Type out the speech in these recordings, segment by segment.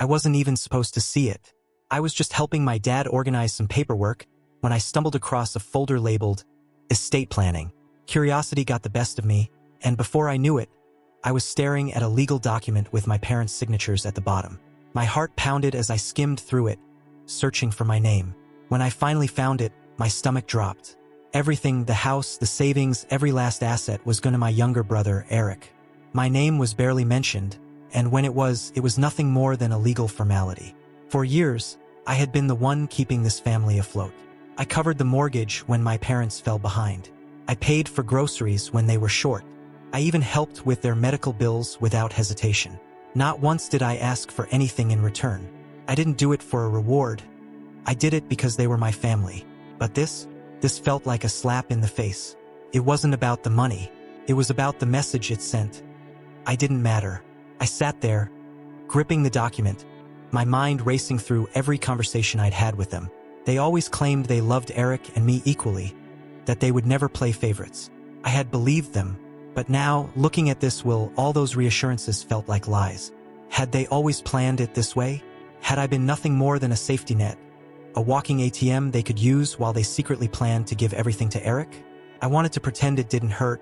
I wasn't even supposed to see it. I was just helping my dad organize some paperwork when I stumbled across a folder labeled estate planning. Curiosity got the best of me, and before I knew it, I was staring at a legal document with my parents' signatures at the bottom. My heart pounded as I skimmed through it, searching for my name. When I finally found it, my stomach dropped. Everything, the house, the savings, every last asset was going to my younger brother, Eric. My name was barely mentioned, and when it was nothing more than a legal formality. For years, I had been the one keeping this family afloat. I covered the mortgage when my parents fell behind. I paid for groceries when they were short. I even helped with their medical bills without hesitation. Not once did I ask for anything in return. I didn't do it for a reward. I did it because they were my family. But this felt like a slap in the face. It wasn't about the money. It was about the message it sent. I didn't matter. I sat there, gripping the document, my mind racing through every conversation I'd had with them. They always claimed they loved Eric and me equally, that they would never play favorites. I had believed them, but now, looking at this will, all those reassurances felt like lies. Had they always planned it this way? Had I been nothing more than a safety net? A walking ATM they could use while they secretly planned to give everything to Eric? I wanted to pretend it didn't hurt,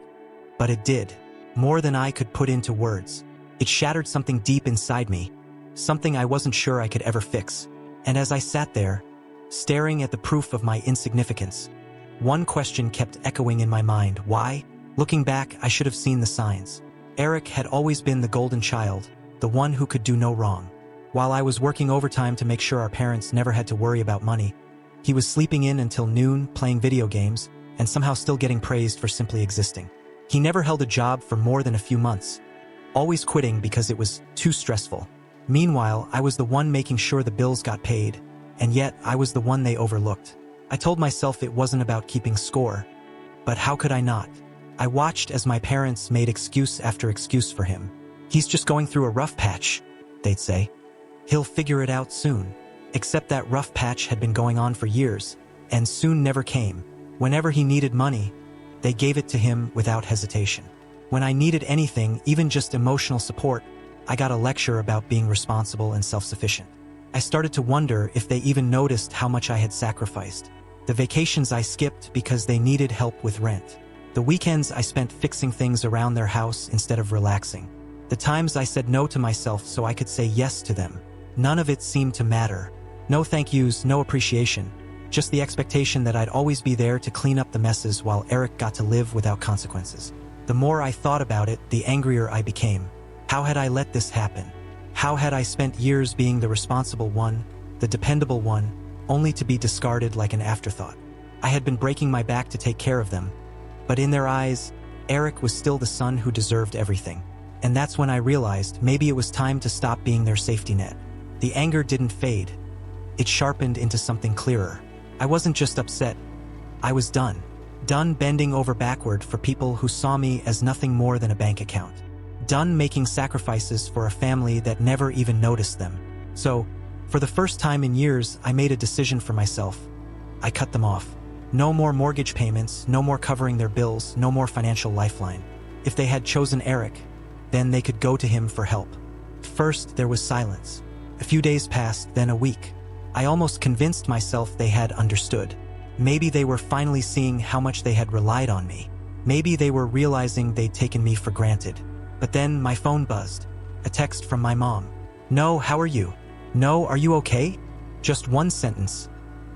but it did. More than I could put into words. It shattered something deep inside me, something I wasn't sure I could ever fix. And as I sat there, staring at the proof of my insignificance, one question kept echoing in my mind. Why? Looking back, I should have seen the signs. Eric had always been the golden child, the one who could do no wrong. While I was working overtime to make sure our parents never had to worry about money, he was sleeping in until noon, playing video games, and somehow still getting praised for simply existing. He never held a job for more than a few months, always quitting because it was too stressful. Meanwhile, I was the one making sure the bills got paid, and yet I was the one they overlooked. I told myself it wasn't about keeping score, but how could I not? I watched as my parents made excuse after excuse for him. He's just going through a rough patch, they'd say. He'll figure it out soon. Except that rough patch had been going on for years, and soon never came. Whenever he needed money, they gave it to him without hesitation. When I needed anything, even just emotional support, I got a lecture about being responsible and self-sufficient. I started to wonder if they even noticed how much I had sacrificed. The vacations I skipped because they needed help with rent. The weekends I spent fixing things around their house instead of relaxing. The times I said no to myself so I could say yes to them. None of it seemed to matter. No thank yous, no appreciation. Just the expectation that I'd always be there to clean up the messes while Eric got to live without consequences. The more I thought about it, the angrier I became. How had I let this happen? How had I spent years being the responsible one, the dependable one, only to be discarded like an afterthought? I had been breaking my back to take care of them, but in their eyes, Eric was still the son who deserved everything. And that's when I realized maybe it was time to stop being their safety net. The anger didn't fade. It sharpened into something clearer. I wasn't just upset. I was done. Done bending over backward for people who saw me as nothing more than a bank account. Done making sacrifices for a family that never even noticed them. So, for the first time in years, I made a decision for myself. I cut them off. No more mortgage payments, no more covering their bills, no more financial lifeline. If they had chosen Eric, then they could go to him for help. First, there was silence. A few days passed, then a week. I almost convinced myself they had understood. Maybe they were finally seeing how much they had relied on me. Maybe they were realizing they'd taken me for granted. But then my phone buzzed. A text from my mom. "No, how are you? No, are you okay?" Just one sentence.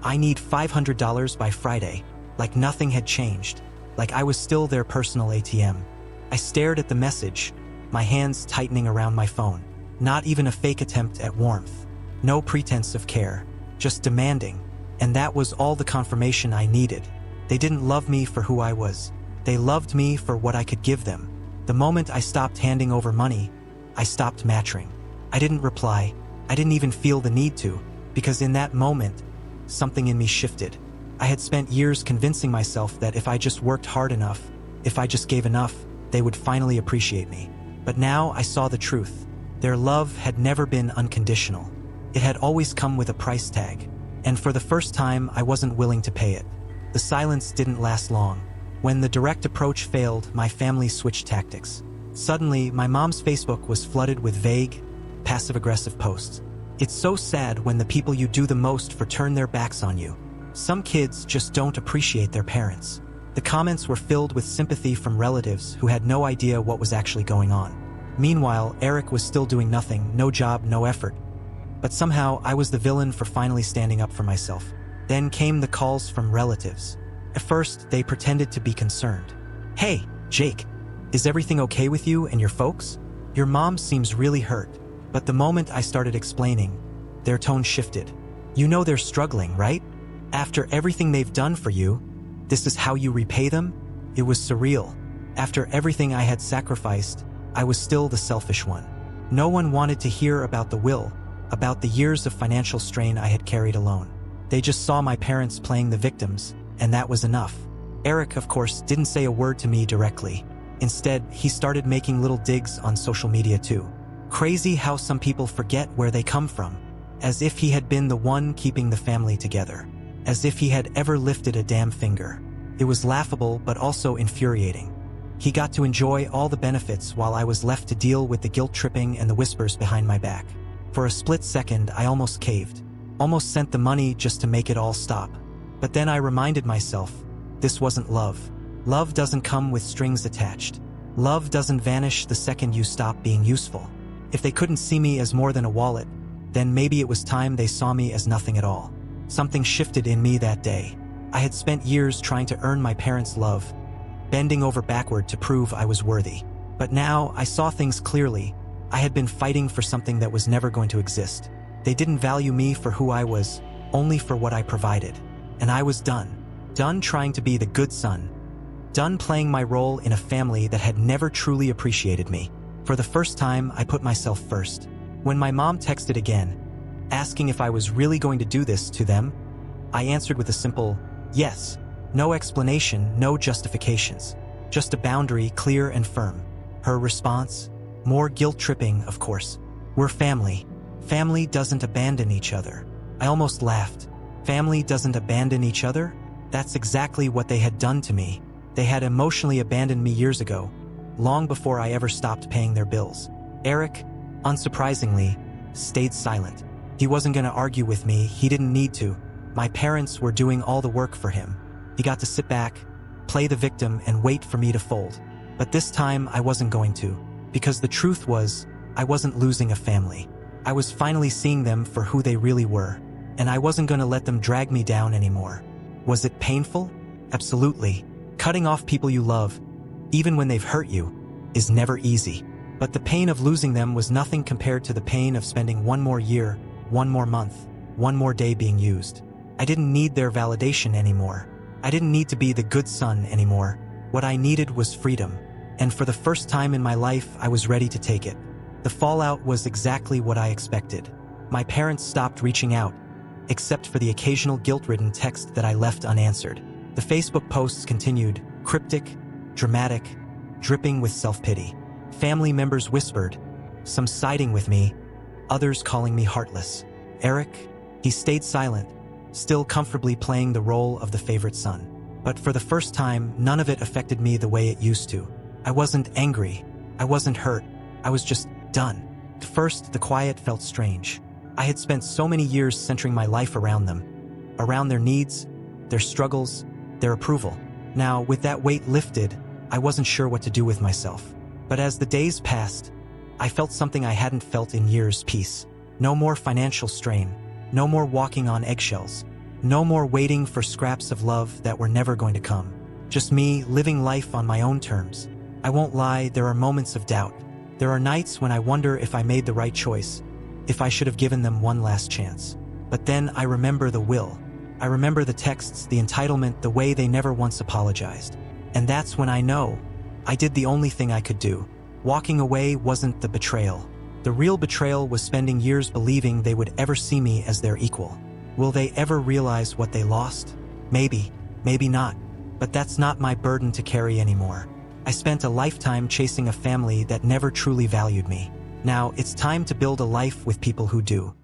"I need $500 by Friday." Like nothing had changed. Like I was still their personal ATM. I stared at the message, my hands tightening around my phone. Not even a fake attempt at warmth. No pretense of care. Just demanding. And that was all the confirmation I needed. They didn't love me for who I was. They loved me for what I could give them. The moment I stopped handing over money, I stopped matching. I didn't reply. I didn't even feel the need to, because in that moment, something in me shifted. I had spent years convincing myself that if I just worked hard enough, if I just gave enough, they would finally appreciate me. But now I saw the truth. Their love had never been unconditional. It had always come with a price tag. And for the first time, I wasn't willing to pay it. The silence didn't last long. When the direct approach failed, my family switched tactics. Suddenly, my mom's Facebook was flooded with vague, passive-aggressive posts. It's so sad when the people you do the most for turn their backs on you. Some kids just don't appreciate their parents. The comments were filled with sympathy from relatives who had no idea what was actually going on. Meanwhile, Eric was still doing nothing, no job, no effort. But somehow, I was the villain for finally standing up for myself. Then came the calls from relatives. At first, they pretended to be concerned. "Hey, Jake, is everything okay with you and your folks? Your mom seems really hurt." But the moment I started explaining, their tone shifted. "You know they're struggling, right? After everything they've done for you, this is how you repay them?" It was surreal. After everything I had sacrificed, I was still the selfish one. No one wanted to hear about the will, about the years of financial strain I had carried alone. They just saw my parents playing the victims, and that was enough. Eric, of course, didn't say a word to me directly. Instead, he started making little digs on social media too. Crazy how some people forget where they come from. As if he had been the one keeping the family together. As if he had ever lifted a damn finger. It was laughable but also infuriating. He got to enjoy all the benefits while I was left to deal with the guilt-tripping and the whispers behind my back. For a split second, I almost caved. Almost sent the money just to make it all stop. But then I reminded myself, this wasn't love. Love doesn't come with strings attached. Love doesn't vanish the second you stop being useful. If they couldn't see me as more than a wallet, then maybe it was time they saw me as nothing at all. Something shifted in me that day. I had spent years trying to earn my parents' love, bending over backward to prove I was worthy. But now I saw things clearly. I had been fighting for something that was never going to exist. They didn't value me for who I was, only for what I provided. And I was done. Done trying to be the good son. Done playing my role in a family that had never truly appreciated me. For the first time, I put myself first. When my mom texted again, asking if I was really going to do this to them, I answered with a simple yes. No explanation, no justifications. Just a boundary, clear and firm. Her response? More guilt-tripping, of course. We're family. Family doesn't abandon each other. I almost laughed. Family doesn't abandon each other? That's exactly what they had done to me. They had emotionally abandoned me years ago, long before I ever stopped paying their bills. Eric, unsurprisingly, stayed silent. He wasn't going to argue with me, he didn't need to. My parents were doing all the work for him. He got to sit back, play the victim, and wait for me to fold. But this time, I wasn't going to. Because the truth was, I wasn't losing a family. I was finally seeing them for who they really were. And I wasn't going to let them drag me down anymore. Was it painful? Absolutely. Cutting off people you love, even when they've hurt you, is never easy. But the pain of losing them was nothing compared to the pain of spending one more year, one more month, one more day being used. I didn't need their validation anymore. I didn't need to be the good son anymore. What I needed was freedom. And for the first time in my life, I was ready to take it. The fallout was exactly what I expected. My parents stopped reaching out, except for the occasional guilt-ridden text that I left unanswered. The Facebook posts continued, cryptic, dramatic, dripping with self-pity. Family members whispered, some siding with me, others calling me heartless. Eric, he stayed silent, still comfortably playing the role of the favorite son. But for the first time, none of it affected me the way it used to. I wasn't angry. I wasn't hurt. I was just done. At first, the quiet felt strange. I had spent so many years centering my life around them, around their needs, their struggles, their approval. Now, with that weight lifted, I wasn't sure what to do with myself. But as the days passed, I felt something I hadn't felt in years: peace. No more financial strain. No more walking on eggshells. No more waiting for scraps of love that were never going to come. Just me living life on my own terms. I won't lie, there are moments of doubt. There are nights when I wonder if I made the right choice, if I should have given them one last chance. But then I remember the will. I remember the texts, the entitlement, the way they never once apologized. And that's when I know I did the only thing I could do. Walking away wasn't the betrayal. The real betrayal was spending years believing they would ever see me as their equal. Will they ever realize what they lost? Maybe, maybe not. But that's not my burden to carry anymore. I spent a lifetime chasing a family that never truly valued me. Now, it's time to build a life with people who do.